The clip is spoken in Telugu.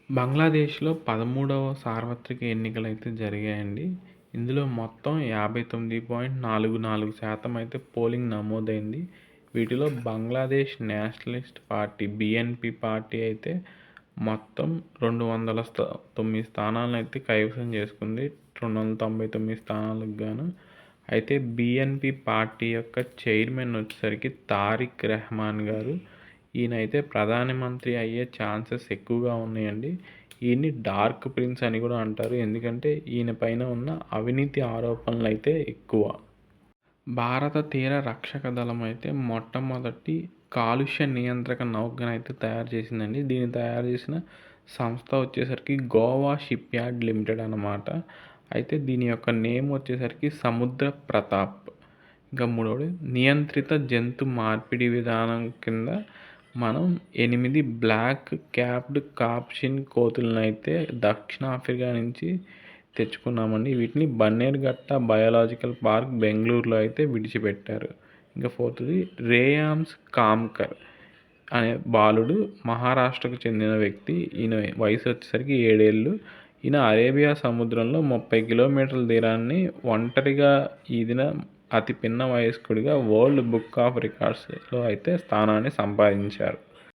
బంగ్లాదేశ్‌లో 13వ సార్వత్రిక ఎన్నికలైతే జరిగాయండి. ఇందులో మొత్తం 59.44% అయితే పోలింగ్ నమోదైంది. వీటిలో Bangladesh Nationalist party BNP party అయితే మొత్తం 209 స్థానాలనైతే కైవసం చేసుకుంది. 299 స్థానాలకు గాను. అయితే బీఎన్‌పీ పార్టీ యొక్క చైర్మన్ వచ్చేసరికి తారిక్ రెహమాన్ గారు. ఈయనైతే ప్రధానమంత్రి అయ్యే ఛాన్సెస్ ఎక్కువగా ఉన్నాయండి. ఈయన్ని డార్క్ ప్రిన్స్ అని కూడా అంటారు. ఎందుకంటే ఈయన పైన ఉన్న అవినీతి ఆరోపణలు అయితే ఎక్కువ. భారత తీర రక్షక దళం అయితే మొట్టమొదటి కాలుష్య నియంత్రక నౌకనైతే తయారు చేసిందండి. దీన్ని తయారు చేసిన సంస్థ వచ్చేసరికి గోవా షిప్ యార్డ్ లిమిటెడ్ అన్నమాట. అయితే దీని యొక్క నేమ్ వచ్చేసరికి సముద్ర ప్రతాప్. ఇంకా మూడవది నియంత్రిత జంతు మార్పిడి విధానం కింద మనం 8 బ్లాక్ క్యాప్డ్ కాప్షిన్ కోతులను అయితే దక్షిణాఫ్రికా నుంచి తెచ్చుకున్నామండి. వీటిని బన్నేరుఘట్ట బయోలాజికల్ పార్క్ బెంగళూరులో అయితే విడిచిపెట్టారు. ఇంకా ఫోర్త్ది రేయామ్స్ కామ్కర్ అనే బాలుడు మహారాష్ట్రకు చెందిన వ్యక్తి. ఈయన వయసు వచ్చేసరికి 7 ఏళ్ళు. ఈయన అరేబియా సముద్రంలో 30 కిలోమీటర్ల తీరాన్ని ఒంటరిగా ఈదిన అతి పిన్న వయస్కుడిగా వరల్డ్ బుక్ ఆఫ్ రికార్డ్స్లో అయితే స్థానాన్ని సంపాదించారు.